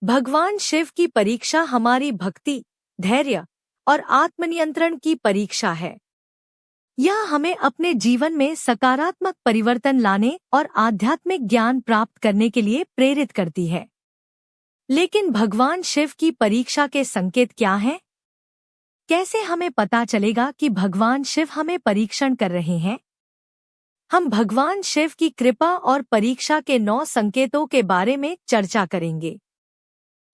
भगवान शिव की परीक्षा हमारी भक्ति, धैर्य और आत्मनियंत्रण की परीक्षा है। यह हमें अपने जीवन में सकारात्मक परिवर्तन लाने और आध्यात्मिक ज्ञान प्राप्त करने के लिए प्रेरित करती है। लेकिन भगवान शिव की परीक्षा के संकेत क्या हैं? कैसे हमें पता चलेगा कि भगवान शिव हमें परीक्षण कर रहे हैं? हम भगवान शिव की कृपा और परीक्षा के 9 संकेतों के बारे में चर्चा करेंगे।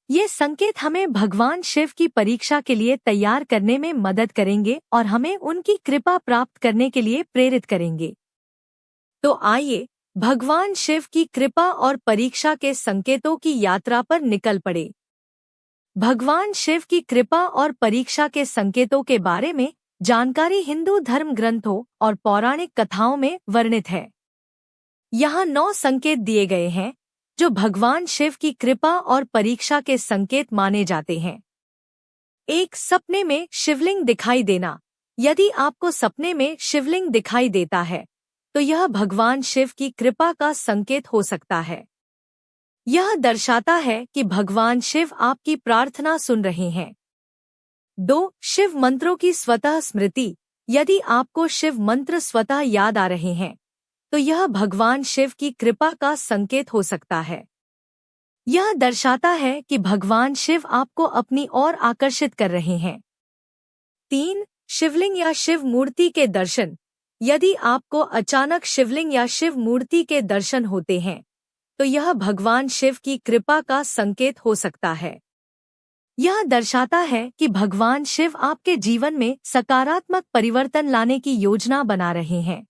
ये संकेत हमें भगवान शिव की परीक्षा के लिए तैयार करने में मदद करेंगे और हमें उनकी कृपा प्राप्त करने के लिए प्रेरित करेंगे। तो आइए भगवान शिव की कृपा और परीक्षा के संकेतों की यात्रा पर निकल पड़े। भगवान शिव की कृपा और परीक्षा के संकेतों के बारे में जानकारी हिंदू धर्म ग्रंथों और पौराणिक कथाओं में वर्णित है। यहाँ 9 संकेत दिए गए हैं जो भगवान शिव की कृपा और परीक्षा के संकेत माने जाते हैं। 1. सपने में शिवलिंग दिखाई देना। यदि आपको सपने में शिवलिंग दिखाई देता है तो यह भगवान शिव की कृपा का संकेत हो सकता है। यह दर्शाता है कि भगवान शिव आपकी प्रार्थना सुन रहे हैं। 2. शिव मंत्रों की स्वतः स्मृति। यदि आपको शिव मंत्र स्वतः याद आ रहे हैं तो यह भगवान शिव की कृपा का संकेत हो सकता है। यह दर्शाता है कि भगवान शिव आपको अपनी ओर आकर्षित कर रहे हैं। 3. शिवलिंग या शिव मूर्ति के दर्शन। यदि आपको अचानक शिवलिंग या शिव मूर्ति के दर्शन होते हैं तो यह भगवान शिव की कृपा का संकेत हो सकता है। यह दर्शाता है कि भगवान शिव आपके जीवन में सकारात्मक परिवर्तन लाने की योजना बना रहे हैं।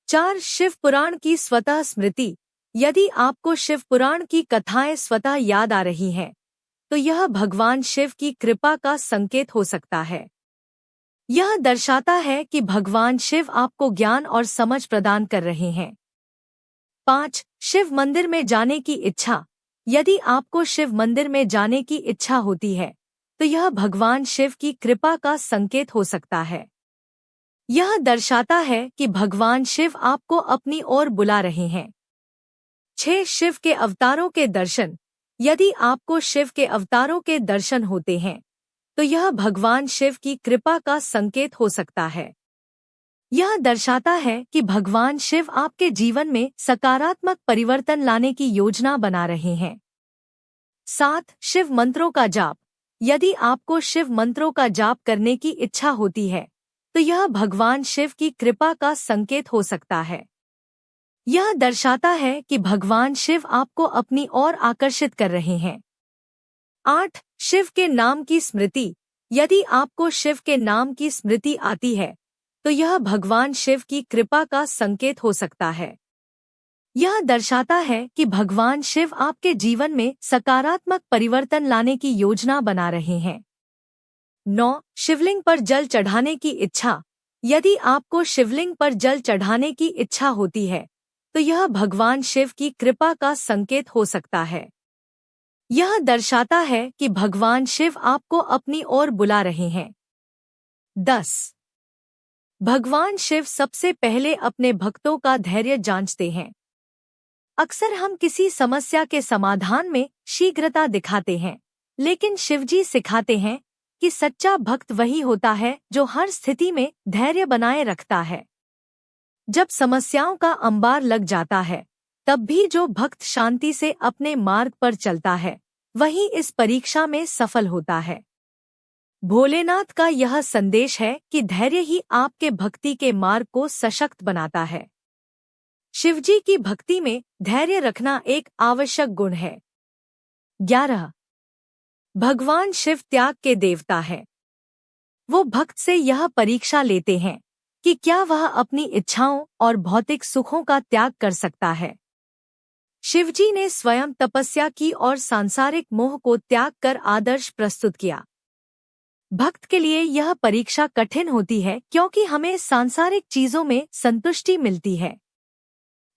4. शिव पुराण की स्वतः स्मृति। यदि आपको शिव पुराण की कथाएं स्वतः याद आ रही हैं तो यह भगवान शिव की कृपा का संकेत हो सकता है। यह दर्शाता है कि भगवान शिव आपको ज्ञान और समझ प्रदान कर रहे हैं। 5. शिव मंदिर में जाने की इच्छा। यदि आपको शिव मंदिर में जाने की इच्छा होती है तो यह भगवान शिव की कृपा का संकेत हो सकता है। यह दर्शाता है कि भगवान शिव आपको अपनी ओर बुला रहे हैं। 6. शिव के अवतारों के दर्शन। यदि आपको शिव के अवतारों के दर्शन होते हैं तो यह भगवान शिव की कृपा का संकेत हो सकता है। यह दर्शाता है कि भगवान शिव आपके जीवन में सकारात्मक परिवर्तन लाने की योजना बना रहे हैं। 7. शिव मंत्रों का जाप। यदि आपको शिव मंत्रों का जाप करने की इच्छा होती है तो यह भगवान शिव की कृपा का संकेत हो सकता है। यह दर्शाता है कि भगवान शिव आपको अपनी ओर आकर्षित कर रहे हैं। 8. शिव के नाम की स्मृति। यदि आपको शिव के नाम की स्मृति आती है तो यह भगवान शिव की कृपा का संकेत हो सकता है। यह दर्शाता है कि भगवान शिव आपके जीवन में सकारात्मक परिवर्तन लाने की योजना बना रहे हैं। 9. शिवलिंग पर जल चढ़ाने की इच्छा। यदि आपको शिवलिंग पर जल चढ़ाने की इच्छा होती है तो यह भगवान शिव की कृपा का संकेत हो सकता है। यह दर्शाता है कि भगवान शिव आपको अपनी ओर बुला रहे हैं। 10. भगवान शिव सबसे पहले अपने भक्तों का धैर्य जांचते हैं। अक्सर हम किसी समस्या के समाधान में शीघ्रता दिखाते हैं, लेकिन शिवजी सिखाते हैं कि सच्चा भक्त वही होता है जो हर स्थिति में धैर्य बनाए रखता है। जब समस्याओं का अंबार लग जाता है तब भी जो भक्त शांति से अपने मार्ग पर चलता है वही इस परीक्षा में सफल होता है। भोलेनाथ का यह संदेश है कि धैर्य ही आपके भक्ति के मार्ग को सशक्त बनाता है। शिवजी की भक्ति में धैर्य रखना एक आवश्यक गुण है। 11. भगवान शिव त्याग के देवता है। वो भक्त से यह परीक्षा लेते हैं कि क्या वह अपनी इच्छाओं और भौतिक सुखों का त्याग कर सकता है। शिवजी ने स्वयं तपस्या की और सांसारिक मोह को त्याग कर आदर्श प्रस्तुत किया। भक्त के लिए यह परीक्षा कठिन होती है क्योंकि हमें सांसारिक चीजों में संतुष्टि मिलती है,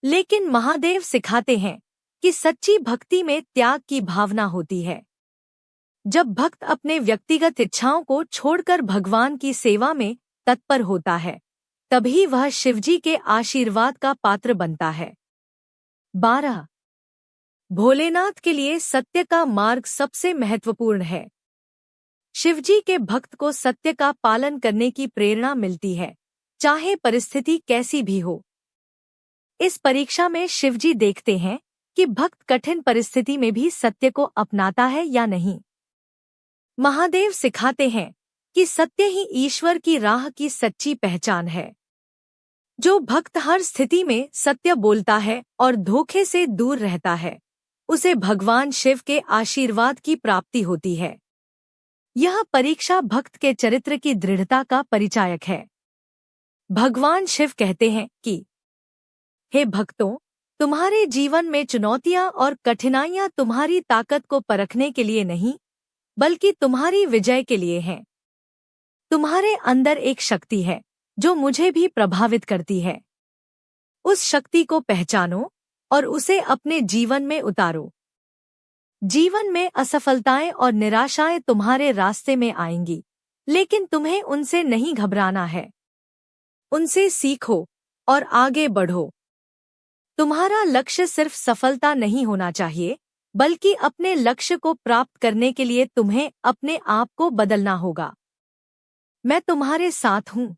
लेकिन महादेव सिखाते हैं कि सच्ची भक्ति में त्याग की भावना होती है। जब भक्त अपने व्यक्तिगत इच्छाओं को छोड़कर भगवान की सेवा में तत्पर होता है तभी वह शिवजी के आशीर्वाद का पात्र बनता है। 12. भोलेनाथ के लिए सत्य का मार्ग सबसे महत्वपूर्ण है। शिवजी के भक्त को सत्य का पालन करने की प्रेरणा मिलती है, चाहे परिस्थिति कैसी भी हो। इस परीक्षा में शिवजी देखते हैं कि भक्त कठिन परिस्थिति में भी सत्य को अपनाता है या नहीं। महादेव सिखाते हैं कि सत्य ही ईश्वर की राह की सच्ची पहचान है। जो भक्त हर स्थिति में सत्य बोलता है और धोखे से दूर रहता है, उसे भगवान शिव के आशीर्वाद की प्राप्ति होती है। यह परीक्षा भक्त के चरित्र की दृढ़ता का परिचायक है। भगवान शिव कहते हैं कि हे भक्तों, तुम्हारे जीवन में चुनौतियां और कठिनाइयां तुम्हारी ताकत को परखने के लिए नहीं, बल्कि तुम्हारी विजय के लिए हैं। तुम्हारे अंदर एक शक्ति है जो मुझे भी प्रभावित करती है। उस शक्ति को पहचानो और उसे अपने जीवन में उतारो। जीवन में असफलताएं और निराशाएं तुम्हारे रास्ते में आएंगी, लेकिन तुम्हें उनसे नहीं घबराना है। उनसे सीखो और आगे बढ़ो। तुम्हारा लक्ष्य सिर्फ सफलता नहीं होना चाहिए, बल्कि अपने लक्ष्य को प्राप्त करने के लिए तुम्हें अपने आप को बदलना होगा। मैं तुम्हारे साथ हूँ,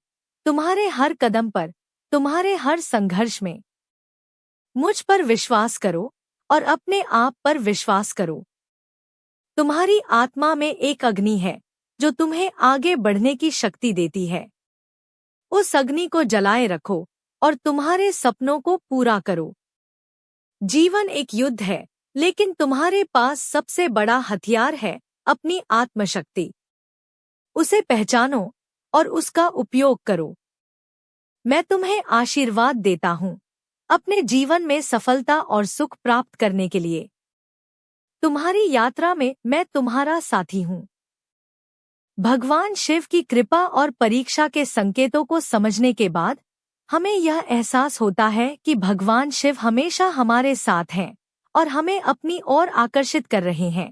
तुम्हारे हर कदम पर, तुम्हारे हर संघर्ष में। मुझ पर विश्वास करो और अपने आप पर विश्वास करो। तुम्हारी आत्मा में एक अग्नि है जो तुम्हें आगे बढ़ने की शक्ति देती है। उस अग्नि को जलाए रखो और तुम्हारे सपनों को पूरा करो। जीवन एक युद्ध है, लेकिन तुम्हारे पास सबसे बड़ा हथियार है अपनी आत्मशक्ति। उसे पहचानो और उसका उपयोग करो। मैं तुम्हें आशीर्वाद देता हूँ अपने जीवन में सफलता और सुख प्राप्त करने के लिए। तुम्हारी यात्रा में मैं तुम्हारा साथी हूँ। भगवान शिव की कृपा और परीक्षा के संकेतों को समझने के बाद हमें यह एहसास होता है कि भगवान शिव हमेशा हमारे साथ हैं और हमें अपनी ओर आकर्षित कर रहे हैं।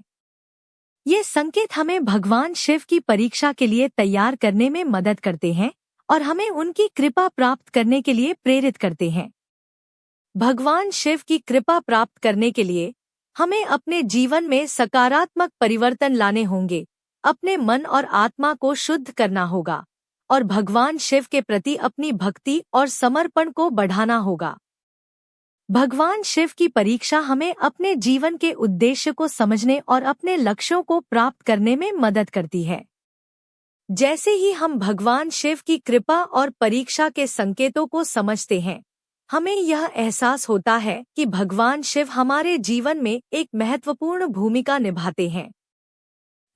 ये संकेत हमें भगवान शिव की परीक्षा के लिए तैयार करने में मदद करते हैं और हमें उनकी कृपा प्राप्त करने के लिए प्रेरित करते हैं। भगवान शिव की कृपा प्राप्त करने के लिए हमें अपने जीवन में सकारात्मक परिवर्तन लाने होंगे, अपने मन और आत्मा को शुद्ध करना होगा और भगवान शिव के प्रति अपनी भक्ति और समर्पण को बढ़ाना होगा। भगवान शिव की परीक्षा हमें अपने जीवन के उद्देश्य को समझने और अपने लक्ष्यों को प्राप्त करने में मदद करती है। जैसे ही हम भगवान शिव की कृपा और परीक्षा के संकेतों को समझते हैं, हमें यह एहसास होता है कि भगवान शिव हमारे जीवन में एक महत्वपूर्ण भूमिका निभाते हैं।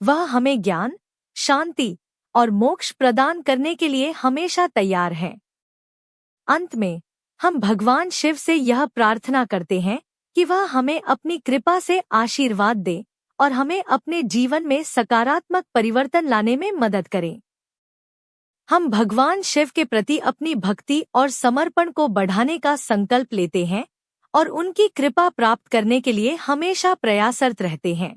वह हमें ज्ञान, शांति और मोक्ष प्रदान करने के लिए हमेशा तैयार हैं। अंत में हम भगवान शिव से यह प्रार्थना करते हैं कि वह हमें अपनी कृपा से आशीर्वाद दे और हमें अपने जीवन में सकारात्मक परिवर्तन लाने में मदद करें। हम भगवान शिव के प्रति अपनी भक्ति और समर्पण को बढ़ाने का संकल्प लेते हैं और उनकी कृपा प्राप्त करने के लिए हमेशा प्रयासरत रहते हैं।